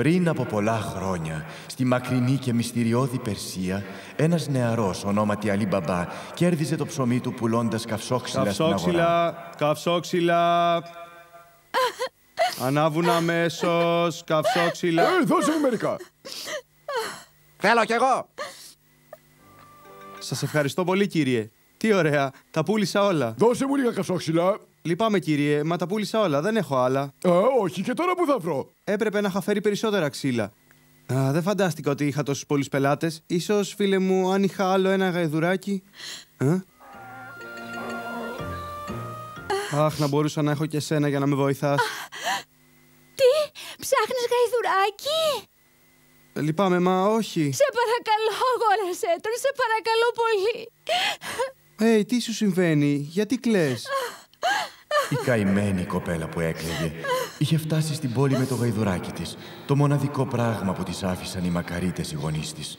Πριν από πολλά χρόνια, στη μακρινή και μυστηριώδη Περσία, ένας νεαρός ονόματι Αλί Μπαμπά κέρδιζε το ψωμί του πουλώντας καυσόξυλα στην αγορά. Καυσόξυλα! Ανάβουν αμέσως, καυσόξυλα! Δώσε μου μερικά! Θέλω κι εγώ! Σας ευχαριστώ πολύ, κύριε. Τι ωραία, τα πούλησα όλα. Δώσε μου λίγα καυσόξυλα! Λυπάμαι, κύριε, μα τα πούλησα όλα, δεν έχω άλλα. Όχι, και τώρα που θα βρω? Έπρεπε να είχα φέρει περισσότερα ξύλα. Δεν φαντάστηκα ότι είχα τόσους πολλούς πελάτες. Ίσως, φίλε μου, αν είχα άλλο ένα γαϊδουράκι. Αχ, να μπορούσα να έχω και σένα για να με βοηθάς. Τι, ψάχνεις γαϊδουράκι? Λυπάμαι, μα όχι. Σε παρακαλώ, αγόρασέ τον, σε παρακαλώ πολύ. Τι σου συμβαίνει, γιατί κλαις? Η καημένη κοπέλα που έκλαιγε είχε φτάσει στην πόλη με το γαϊδουράκι της, το μοναδικό πράγμα που της άφησαν οι μακαρίτες οι γονείς της.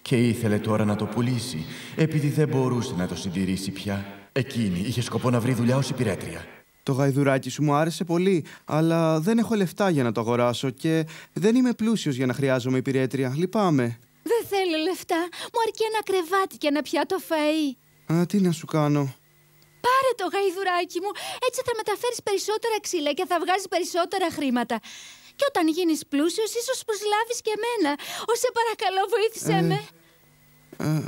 Και ήθελε τώρα να το πουλήσει, επειδή δεν μπορούσε να το συντηρήσει πια. Εκείνη είχε σκοπό να βρει δουλειά ως υπηρέτρια. Το γαϊδουράκι σου μου άρεσε πολύ, αλλά δεν έχω λεφτά για να το αγοράσω και δεν είμαι πλούσιος για να χρειάζομαι υπηρέτρια. Λυπάμαι. Δεν θέλω λεφτά. Μου αρκεί ένα κρεβάτι και ένα πιάτο φαΐ. Τι να σου κάνω? Πάρε το γαϊδουράκι μου. Έτσι θα μεταφέρεις περισσότερα ξύλα και θα βγάζεις περισσότερα χρήματα. Και όταν γίνεις πλούσιος, ίσως προσλάβεις και εμένα. Σε παρακαλώ, βοήθησέ με.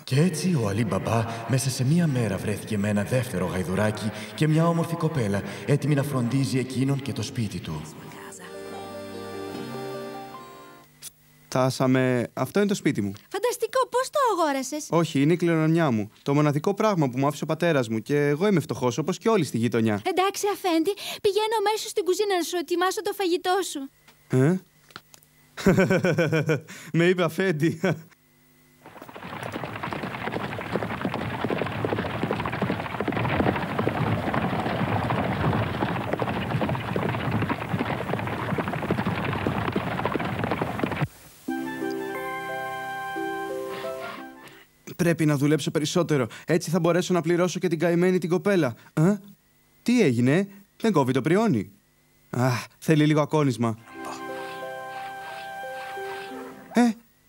Και έτσι ο Αλί Μπαμπά μέσα σε μία μέρα βρέθηκε με ένα δεύτερο γαϊδουράκι και μια όμορφη κοπέλα, έτοιμη να φροντίζει εκείνον και το σπίτι του. Φτάσαμε. Αυτό είναι το σπίτι μου. Φανταστικό, πώς το αγόρασες? Όχι, είναι η κληρονομιά μου. Το μοναδικό πράγμα που μου άφησε ο πατέρας μου και εγώ είμαι φτωχός, όπως και όλοι στη γειτονιά. Εντάξει, αφέντη, πηγαίνω αμέσως στην κουζίνα να σου ετοιμάσω το φαγητό σου. Με είπε αφέντη. Πρέπει να δουλέψω περισσότερο. Έτσι θα μπορέσω να πληρώσω και την καημένη την κοπέλα. Τι έγινε? Δεν κόβει το πριόνι. Θέλει λίγο ακόνισμα.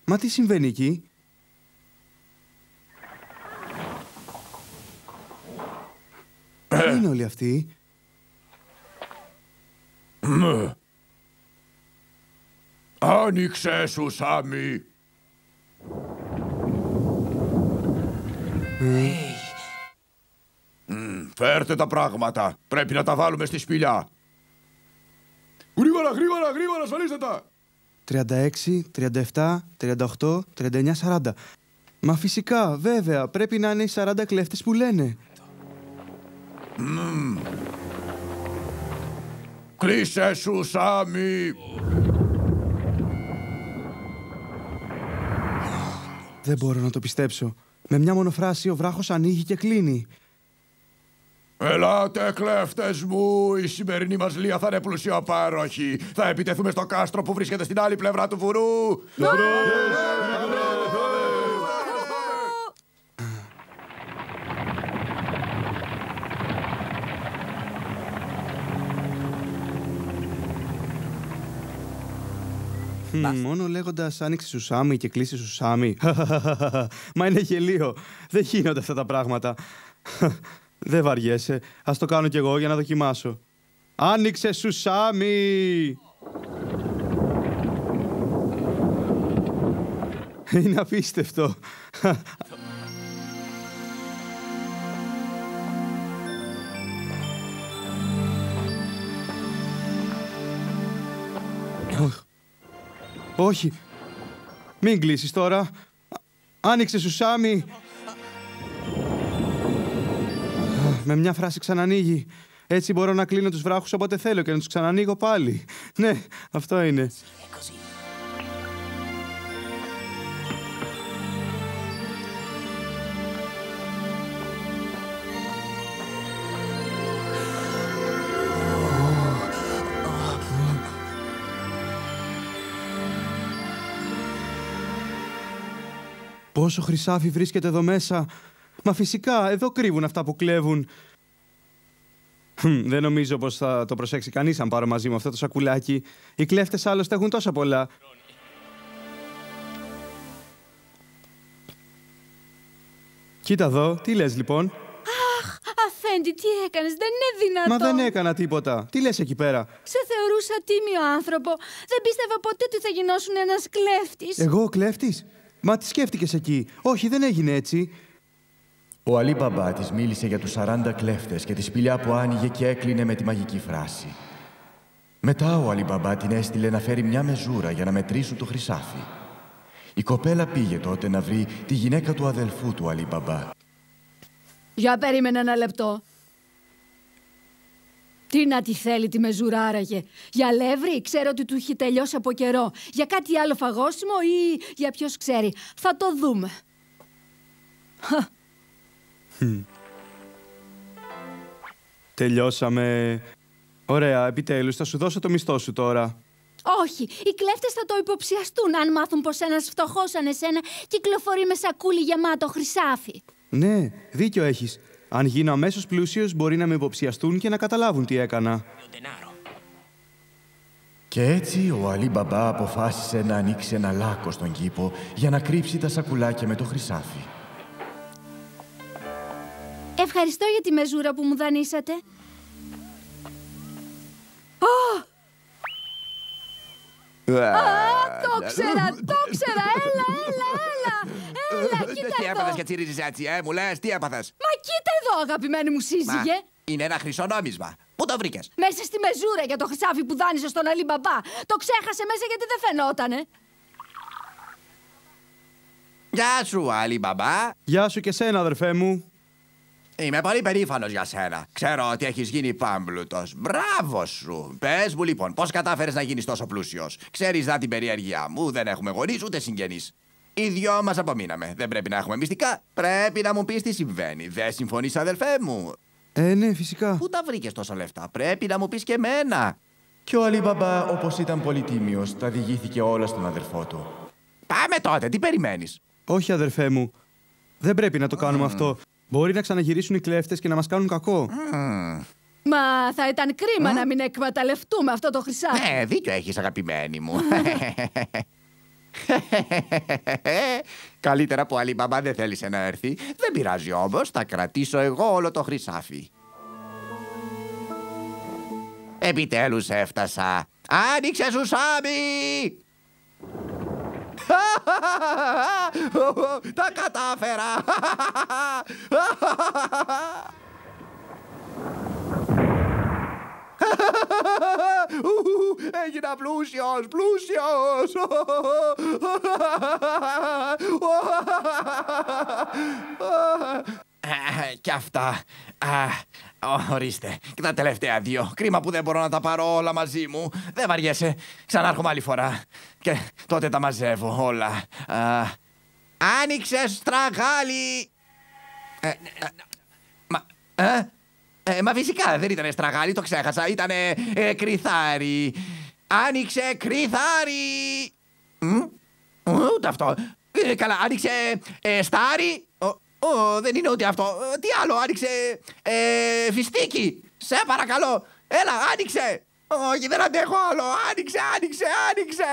Μα τι συμβαίνει εκεί? Τι είναι όλοι αυτοί? Άνοιξε σου, Σάμι! Φέρτε τα πράγματα. Πρέπει να τα βάλουμε στη σπηλιά. Γρήγορα, γρήγορα, γρήγορα, ασφαλίστε τα. 36, 37, 38, 39, 40. Μα φυσικά, βέβαια, πρέπει να είναι οι 40 κλέφτες που λένε. Κλείσε σου, Σάμι! Δεν μπορώ να το πιστέψω. Με μια μόνο φράση ο βράχος ανοίγει και κλείνει. Ελάτε, κλέφτες μου! Η σημερινή μας λία θα είναι πλουσιοπάροχη. Θα επιτεθούμε στο κάστρο που βρίσκεται στην άλλη πλευρά του βουρού. Μόνο λέγοντας άνοιξε σου Σάμι και κλείσει σου Σάμι. Μα είναι γελίο. Δεν γίνονται αυτά τα πράγματα. Δεν βαριέσαι. Ας το κάνω κι εγώ για να δοκιμάσω. Άνοιξε σου Σάμι! Είναι απίστευτο. Όχι. Μην κλείσεις τώρα. Άνοιξε σου Σάμι! Με μια φράση ξανανοίγει. Έτσι μπορώ να κλείνω τους βράχους όποτε θέλω και να τους ξανανοίγω πάλι. Ναι, αυτό είναι. Πόσο χρυσάφι βρίσκεται εδώ μέσα. Μα φυσικά, εδώ κρύβουν αυτά που κλέβουν. Δεν νομίζω πως θα το προσέξει κανείς αν πάρω μαζί μου αυτό το σακουλάκι. Οι κλέφτες άλλωστε έχουν τόσα πολλά. Κοίτα εδώ, τι λες λοιπόν? Αχ, αφέντη, τι έκανες, δεν είναι δυνατόν. Μα δεν έκανα τίποτα. Τι λες εκεί πέρα? Σε θεωρούσα τίμιο άνθρωπο. Δεν πίστευα ποτέ ότι θα γινώσουν ένας κλέφτης. Εγώ ο κλέφτης? Μα τι σκέφτηκες εκεί? Όχι, δεν έγινε έτσι. Ο Αλή Μπαμπά της μίλησε για τους 40 κλέφτες και τη σπηλιά που άνοιγε και έκλεινε με τη μαγική φράση. Μετά ο Αλή Μπαμπά την έστειλε να φέρει μια μεζούρα για να μετρήσουν το χρυσάφι. Η κοπέλα πήγε τότε να βρει τη γυναίκα του αδελφού του Αλή Μπαμπά. Για περίμενε ένα λεπτό. Τι να τη θέλει τη μεζούρα άραγε? Για αλεύρι? Ξέρω ότι του έχει τελειώσει από καιρό. Για κάτι άλλο φαγόσιμο ή για ποιος ξέρει? Θα το δούμε. Τελειώσαμε. Ωραία, επιτέλους, θα σου δώσω το μισθό σου τώρα. Όχι, οι κλέφτες θα το υποψιαστούν αν μάθουν πως ένας φτωχός σαν εσένα κυκλοφορεί με σακούλι γεμάτο χρυσάφι. Ναι, δίκιο έχεις. Αν γίνω αμέσως πλούσιος, μπορεί να με υποψιαστούν και να καταλάβουν τι έκανα. Και έτσι ο Αλή Μπαμπά αποφάσισε να ανοίξει ένα λάκκο στον κήπο για να κρύψει τα σακουλάκια με το χρυσάφι. Ευχαριστώ για τη μεζούρα που μου δανείσατε. Το ξέρα, έλα, κοίτα Τι έπαθες εδώ. και τσιρίζεις έτσι, μου λες, τι έπαθες? Μα κοίτα εδώ, αγαπημένη μου σύζυγε. Είναι ένα χρυσό νόμισμα. Πού το βρήκες? Μέσα στη μεζούρα για το χρυσάφι που δάνεισε στον Αλή Μπαμπά. Το ξέχασε μέσα γιατί δεν φαινότανε. Γεια σου, Αλή Μπαμπά. Γεια σου και σένα, αδερφέ μου. Είμαι πολύ περήφανος για σένα. Ξέρω ότι έχεις γίνει πάμπλουτος. Μπράβο σου. Πες μου λοιπόν, πώς κατάφερες να γίνεις τόσο πλούσιος? Ξέρεις δα την περιέργειά μου, δεν έχουμε γονείς ούτε συγγενείς. Οι δυο μας απομείναμε. Δεν πρέπει να έχουμε μυστικά. Πρέπει να μου πεις τι συμβαίνει. Δεν συμφωνείς, αδελφέ μου? Ναι, φυσικά. Πού τα βρήκες τόσα λεφτά? Πρέπει να μου πεις και εμένα. Και ο Αλή Μπαμπά, όπως ήταν πολύ τίμιος, τα διηγήθηκε όλα στον αδερφό του. Πάμε τότε, τι περιμένεις? Όχι, αδερφέ μου. Δεν πρέπει να το κάνουμε αυτό. Μπορεί να ξαναγυρίσουν οι κλέφτες και να μας κάνουν κακό. Μα θα ήταν κρίμα να μην εκμεταλλευτούμε αυτό το χρυσάφι. Ναι, δίκιο έχεις, αγαπημένη μου. Καλύτερα που ο Αλή Μπαμπά δεν θέλησε να έρθει. Δεν πειράζει όμως, θα κρατήσω εγώ όλο το χρυσάφι. Επιτέλους έφτασα. Άνοιξε, Σουσάμι! Τα κατάφερα! Έγινα πλούσιος, πλούσιος! Κι αυτά. Ορίστε. Και τα τελευταία δύο. Κρίμα που δεν μπορώ να τα πάρω όλα μαζί μου. Δεν βαριέσαι. Ξανάρχομαι άλλη φορά. Και τότε τα μαζεύω όλα. Άνοιξε, στραγάλι! Μα φυσικά δεν ήτανε στραγάλι, το ξέχασα. Ήτανε κρυθάρι. Άνοιξε, κρυθάρι! Ούτε αυτό. Καλά, άνοιξε στάρι. Δεν είναι ούτε αυτό. Τι άλλο, άνοιξε φιστίκι. Σε παρακαλώ. Έλα, άνοιξε. Όχι, δεν αντέχω άλλο. Άνοιξε, άνοιξε, άνοιξε.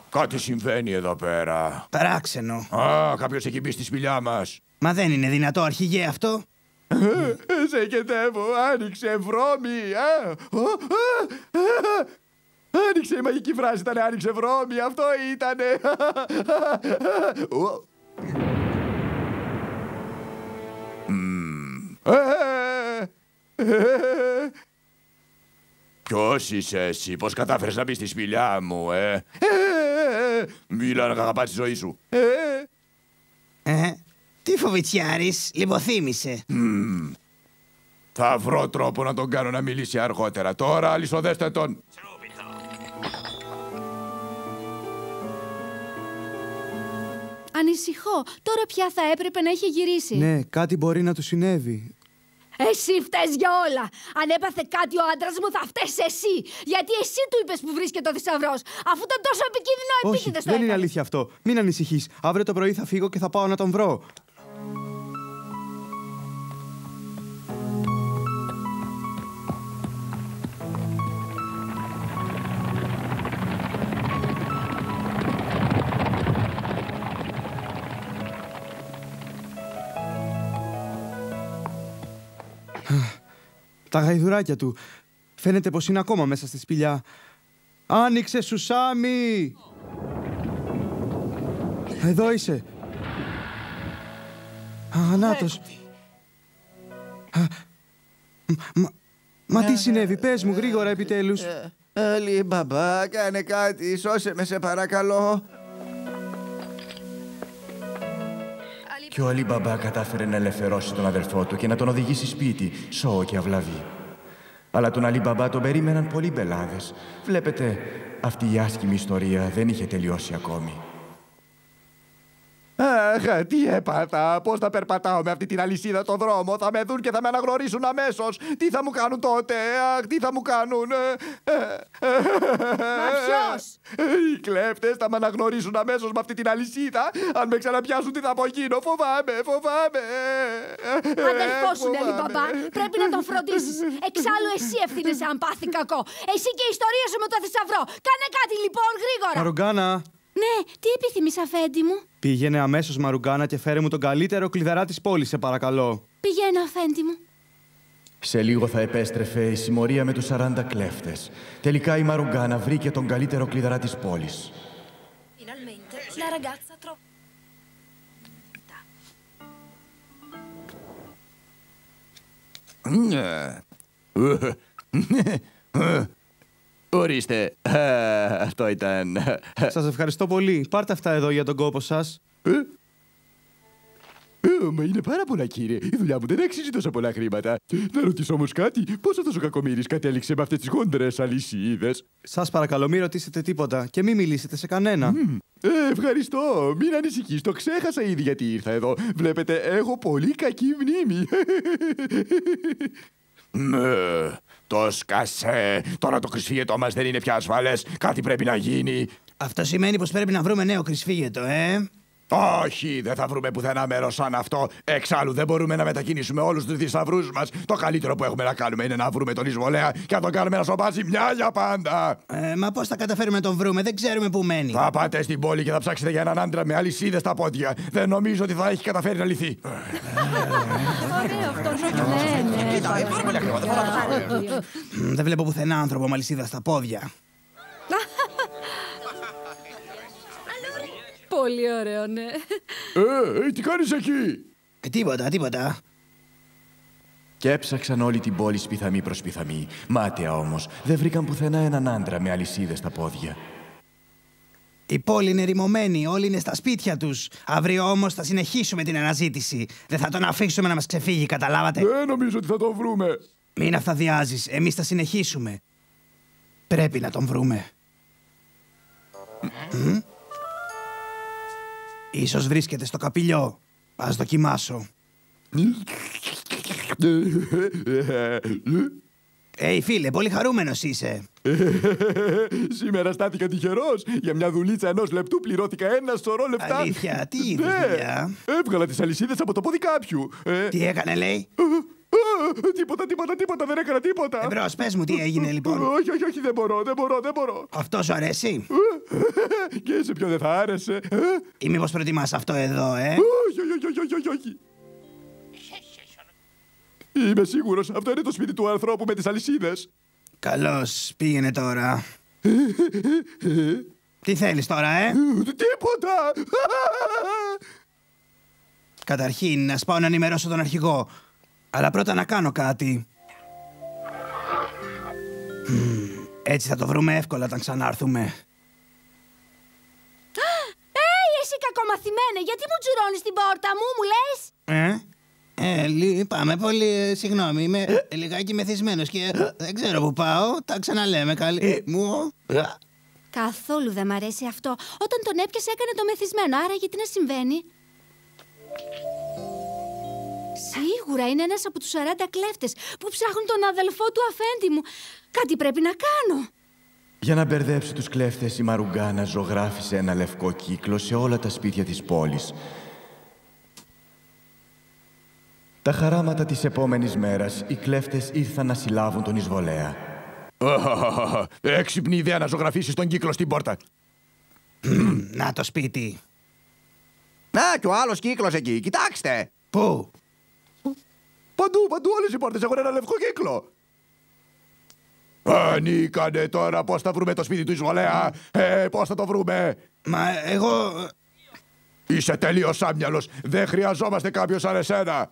Κάτι συμβαίνει εδώ πέρα. Παράξενο. Κάποιος έχει μπει στη σπηλιά μας. Μα δεν είναι δυνατό, αρχηγέ, αυτό. Σε κετεύω, άνοιξε βρώμη. Άνοιξε, η μαγική φράση ήταν άνοιξε βρώμη, αυτό ήτανε. Ποιος είσαι εσύ, πώς κατάφερες να μπεις στη σπηλιά μου, Μίλα να αγαπάς τη ζωή σου. Τι φοβητσιάρης, λιποθύμησε. Θα βρω τρόπο να τον κάνω να μιλήσει αργότερα. Τώρα αλυσοδέστε τον. Ανησυχώ. Τώρα πια θα έπρεπε να είχε γυρίσει. Ναι, κάτι μπορεί να του συνέβη. Εσύ φταίς για όλα. Αν έπαθε κάτι ο άντρας μου θα φταίς εσύ. Γιατί εσύ του είπες που βρίσκεται ο θησαυρός. Αφού ήταν τόσο επικίνδυνο, Όχι, επίτηδες το δεν είναι έκανες. αλήθεια αυτό. Μην ανησυχείς. Αύριο το πρωί θα φύγω και θα πάω να τον βρω. Τα γαϊδουράκια του. Φαίνεται πως είναι ακόμα μέσα στη σπηλιά. Άνοιξε, Σουσάμι! Εδώ είσαι. Ανάτος. Μα τι συνέβη, πες μου γρήγορα επιτέλους. Αλή μπαμπά, κάνε κάτι, σώσε με σε παρακαλώ. Και ο Αλή Μπαμπά κατάφερε να ελευθερώσει τον αδερφό του και να τον οδηγήσει σπίτι, σώο και αυλαβή. Αλλά τον Αλή Μπαμπά τον περίμεναν πολλοί μπελάδες. Βλέπετε, αυτή η άσχημη ιστορία δεν είχε τελειώσει ακόμη. Αχ, τι έπαθα. Πώς θα περπατάω με αυτή την αλυσίδα στον δρόμο. Θα με δουν και θα με αναγνωρίσουν αμέσως. Τι θα μου κάνουν τότε. Αχ, τι θα μου κάνουν. Μα ποιος? Οι κλέφτες θα με αναγνωρίσουν αμέσως με αυτή την αλυσίδα. Αν με ξαναπιάσουν, τι θα απογίνω. Φοβάμαι. Αδερφός σου είναι, Αλή Μπαμπά. Πρέπει να τον φροντίσεις. Εξάλλου εσύ ευθύνεσαι αν πάθει κακό. Εσύ και η ιστορία σου με το θησαυρό. Κάνε κάτι λοιπόν, γρήγορα. Μαρουγκάνα! Ναι, τι επιθυμείς, αφέντη μου? Πήγαινε αμέσως, Μαρουγκάνα, και φέρε μου τον καλύτερο κλειδαρά της πόλης, σε παρακαλώ. Πηγαίνω, αφέντη μου. Σε λίγο θα επέστρεφε η συμμορία με τους 40 κλέφτες. Τελικά η Μαρουγκάνα βρήκε τον καλύτερο κλειδαρά της πόλης. Finalmente la ragazza trova. Ορίστε. Αυτό ήταν. Σας ευχαριστώ πολύ. Πάρτε αυτά εδώ για τον κόπο σας. Μα είναι πάρα πολλά, κύριε. Η δουλειά μου δεν αξίζει τόσα πολλά χρήματα. Να ρωτήσω όμως κάτι. Πώς αυτός ο κακομοίρης κατέληξε με αυτές τις χοντρές αλυσίδες? Σας παρακαλώ, μην ρωτήσετε τίποτα και μην μιλήσετε σε κανένα. Ευχαριστώ. Μην ανησυχείς. Το ξέχασα ήδη γιατί ήρθα εδώ. Βλέπετε, έχω πολύ κακή μνήμη. Το σκασέ. Τώρα το κρυσφύγετό μας δεν είναι πια ασφαλές. Κάτι πρέπει να γίνει. Αυτό σημαίνει πως πρέπει να βρούμε νέο κρυσφύγετο, Όχι, δεν θα βρούμε πουθενά μέρος σαν αυτό. Εξάλλου δεν μπορούμε να μετακινήσουμε όλους τους θησαυρούς μας. Το καλύτερο που έχουμε να κάνουμε είναι να βρούμε τον εισβολέα και να τον κάνουμε να σοπάσει μια για πάντα. Μα πώς θα καταφέρουμε να τον βρούμε, δεν ξέρουμε πού μένει. Θα πάτε στην πόλη και θα ψάξετε για έναν άντρα με αλυσίδες στα πόδια. Δεν νομίζω ότι θα έχει καταφέρει να λυθεί. Ωραίο αυτό, ναι. Δεν βλέπω πουθενά άνθρωπο με αλυσίδα στα πόδια. Πολύ ωραίο, ναι. Τι κάνεις εκεί? Τίποτα. Και έψαξαν όλη την πόλη σπιθαμή προς σπιθαμή. Μάταια όμως, δεν βρήκαν πουθενά έναν άντρα με αλυσίδες στα πόδια. Η πόλη είναι ρημωμένη, όλοι είναι στα σπίτια τους. Αύριο όμως θα συνεχίσουμε την αναζήτηση. Δεν θα τον αφήσουμε να μας ξεφύγει, καταλάβατε? Δεν νομίζω ότι θα τον βρούμε. Μην αυθαδιάζεις, εμείς θα συνεχίσουμε. Πρέπει να τον βρούμε. Ίσως βρίσκεται στο καπηλιό. Ας δοκιμάσω. Φίλε, πολύ χαρούμενος είσαι. Σήμερα στάθηκα τυχερός. Για μια δουλίτσα 1 λεπτού πληρώθηκα 1 σωρό λεφτά. Αλήθεια, τι είδες δουλειά? Έβγαλα τις αλυσίδες από το πόδι κάποιου. Τι έκανε, λέει? Τίποτα, δεν έκανα τίποτα. Εμπρός, πες μου τι έγινε λοιπόν. Όχι, δεν μπορώ. Αυτό σου αρέσει? Και σε ποιον δεν θα άρεσε? Ή μήπως προτιμάς αυτό εδώ, Όχι. Είμαι σίγουρος, αυτό είναι το σπίτι του ανθρώπου με τις αλυσίδες. Καλώς, πήγαινε τώρα. Τι θέλεις τώρα, Τίποτα. Καταρχήν, να πάω να ενημερώσω τον αρχηγό. Αλλά πρώτα να κάνω κάτι. Έτσι θα το βρούμε εύκολα όταν ξανάρθουμε. Εσύ κακομαθημένε, γιατί μου τζουρώνεις την πόρτα μου λες? Λυπάμαι πολύ, συγγνώμη, είμαι λιγάκι μεθυσμένος και δεν ξέρω που πάω, τα ξαναλέμε καλή μου. Καθόλου δεν μ' αρέσει αυτό. Όταν τον έπιασε έκανε το μεθυσμένο, άρα γιατί να συμβαίνει? Σίγουρα είναι ένας από τους 40 κλέφτες που ψάχνουν τον αδελφό του αφέντη μου. Κάτι πρέπει να κάνω. Για να μπερδέψει τους κλέφτες, η Μαρουγκάνα ζωγράφισε ένα λευκό κύκλο σε όλα τα σπίτια της πόλης. Τα χαράματα της επόμενης μέρας, οι κλέφτες ήρθαν να συλλάβουν τον εισβολέα. Έξυπνη ιδέα να ζωγραφίσεις τον κύκλο στην πόρτα. Να το σπίτι. Α, και ο άλλος κύκλος εκεί, κοιτάξτε. Πού? Παντού, όλες οι πόρτες έχουν ένα λευκό κύκλο. Ανίκανε τώρα, πώς θα βρούμε το σπίτι του εισβολέα. Πώς θα το βρούμε. Μα εγώ... Είσαι τελείως άμυαλος. Δεν χρειαζόμαστε κάποιο σαν εσένα.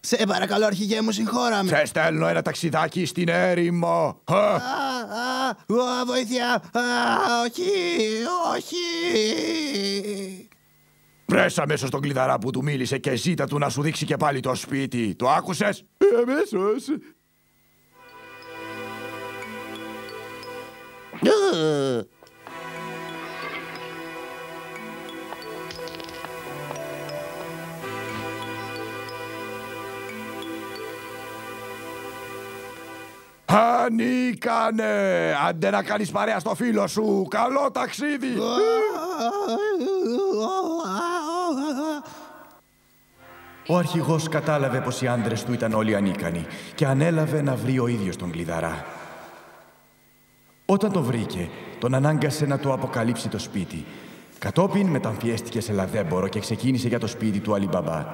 Σε παρακαλώ, αρχηγέ μου, συγχώρα με. Σε στέλνω ένα ταξιδάκι στην έρημο. Βοήθεια! Όχι! Πρες αμέσως τον κλειδαρά που του μίλησε και ζήτα του να σου δείξει και πάλι το σπίτι. Το άκουσες? Αμέσως. Ανίκανε! Άντε να κάνεις παρέα στο φίλο σου. Καλό ταξίδι! Ο αρχηγός κατάλαβε πως οι άντρες του ήταν όλοι ανίκανοι και ανέλαβε να βρει ο ίδιος τον κλειδαρά. Όταν το βρήκε, τον ανάγκασε να του αποκαλύψει το σπίτι. Κατόπιν μεταμφιέστηκε σε λαδέμπορο και ξεκίνησε για το σπίτι του Αλιμπαμπά.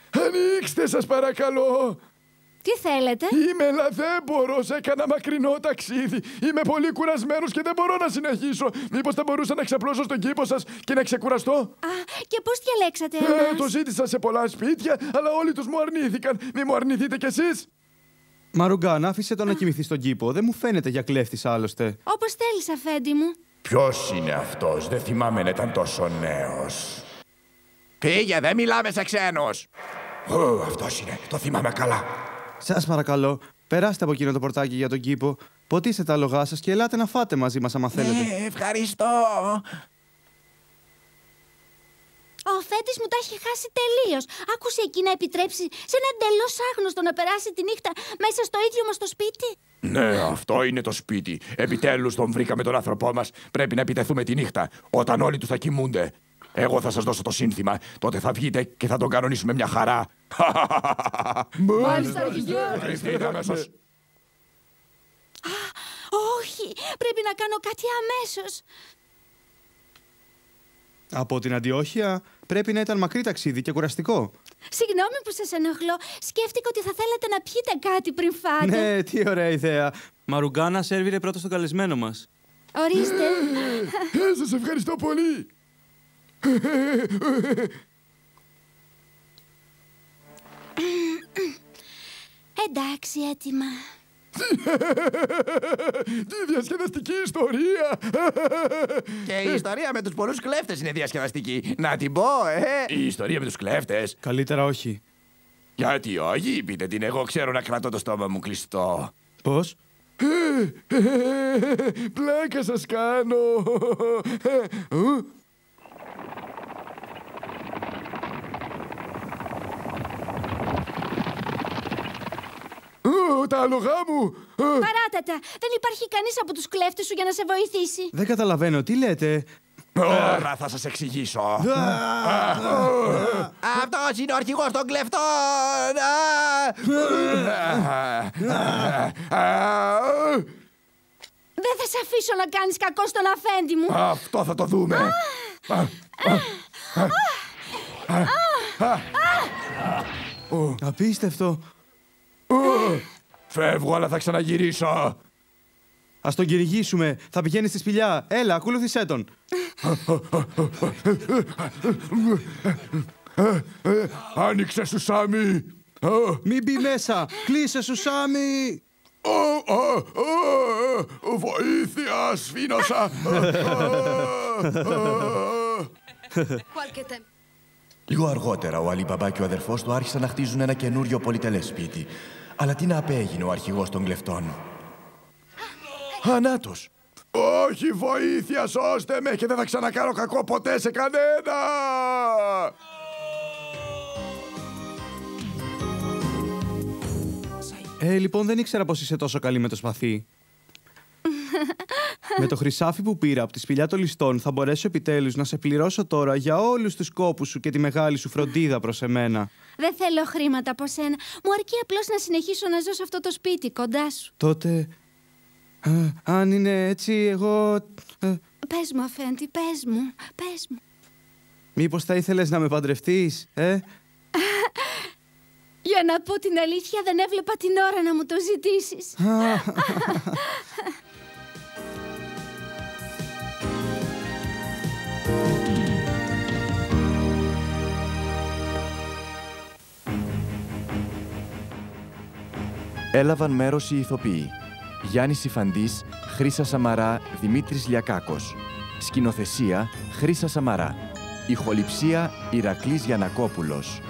Ανοίξτε σας παρακαλώ! Τι θέλετε? Είμαι λαδέμπορος, έκανα μακρινό ταξίδι. Είμαι πολύ κουρασμένος και δεν μπορώ να συνεχίσω. Μήπως θα μπορούσα να ξαπλώσω στον κήπο σας και να ξεκουραστώ? Και πώς διαλέξατε εμάς? Το ζήτησα σε πολλά σπίτια, αλλά όλοι τους μου αρνήθηκαν. Μη μου αρνηθείτε κι εσείς. Μαρουγκάν, άφησε τον να κοιμηθεί στον κήπο. Δεν μου φαίνεται για κλέφτης άλλωστε. Όπως θέλεις, αφέντη μου. Ποιος είναι αυτός? Δεν θυμάμαι να ήταν τόσο νέος. Πήγε, δεν μιλάμε σε ξένους. Αυτός είναι. Το θυμάμαι καλά. Σας παρακαλώ, περάστε από εκείνο το πορτάκι για τον κήπο. Ποτίστε τα άλογά σας και ελάτε να φάτε μαζί μας άμα θέλετε. Ευχαριστώ. Ο αφέντης μου τα έχει χάσει τελείως. Άκουσε εκεί να επιτρέψει σε ένα εντελώς άγνωστο να περάσει τη νύχτα μέσα στο ίδιο μας το σπίτι. Ναι, αυτό είναι το σπίτι. Επιτέλους τον βρήκαμε τον άνθρωπό μας. Πρέπει να επιτεθούμε τη νύχτα, όταν όλοι τους θα κοιμούνται. Εγώ θα σας δώσω το σύνθημα. Τότε θα βγείτε και θα τον κανονίσουμε μια χαρά. Μάλιστα, αρχηγέ. Χριστείτε αμέσως. Όχι, πρέπει να κάνω κάτι αμέσως. Από την Αντιόχεια πρέπει να ήταν μακρύ ταξίδι και κουραστικό. Συγγνώμη που σας ενοχλώ. Σκέφτηκα ότι θα θέλατε να πιείτε κάτι πριν φάτε. Ναι, τι ωραία ιδέα. Μαρουγκάνα σέρβιρε πρώτο στον καλεσμένο μας. Ορίστε. Σας ευχαριστώ πολύ. Εντάξει, έτοιμα. Τι διασκεδαστική ιστορία! Και η ιστορία με τους πολλούς κλέφτες είναι διασκεδαστική. Να την πω, Η ιστορία με τους κλέφτες. Καλύτερα όχι. Γιατί όχι, πείτε την, εγώ ξέρω να κρατώ το στόμα μου κλειστό. Πώς? Πλάκα σας κάνω. Τα άλογά μου! Παράτα τα. Δεν υπάρχει κανείς από τους κλέφτες σου για να σε βοηθήσει. Δεν καταλαβαίνω, τι λέτε. Τώρα θα σας εξηγήσω. αυτός είναι ο αρχηγός των κλεφτών. Δεν θα σε αφήσω να κάνεις κακό στον αφέντη μου. Αυτό θα το δούμε. Απίστευτο. Φεύγω, αλλά θα ξαναγυρίσω. Ας τον κυνηγήσουμε. Θα πηγαίνει στη σπηλιά. Έλα, ακολούθησέ τον. Άνοιξε, Σουσάμι. Μην μπει μέσα. Κλείσε, Σουσάμι. Βοήθεια, σφήνωσα. Λίγο αργότερα, ο Αλιμπαμπά και ο αδερφός του άρχισαν να χτίζουν ένα καινούριο πολυτελές σπίτι. Αλλά τι να απέγινε ο αρχηγός των κλεφτών. Ανάτος. Όχι, βοήθεια, σώστε με και δεν θα ξανακάνω κακό ποτέ σε κανένα. Λοιπόν, δεν ήξερα πως είσαι τόσο καλή με το σπαθί. Με το χρυσάφι που πήρα από τη σπηλιά των ληστών θα μπορέσω επιτέλους να σε πληρώσω τώρα για όλους τους κόπους σου και τη μεγάλη σου φροντίδα προς εμένα. Δεν θέλω χρήματα από σένα. Μου αρκεί απλώς να συνεχίσω να ζω σε αυτό το σπίτι κοντά σου. Τότε, αν είναι έτσι, εγώ... Πες μου, αφέντη, πες μου, πες μου. Μήπως θα ήθελες να με παντρευτείς, Για να πω την αλήθεια, δεν έβλεπα την ώρα να μου το ζητήσεις. Έλαβαν μέρος οι ηθοποιοί Γιάννης Ιφαντής, Χρύσα Σαμαρά, Δημήτρης Λιακάκος. Σκηνοθεσία Χρύσα Σαμαρά. Ηχοληψία Ηρακλής Γιαννακόπουλος.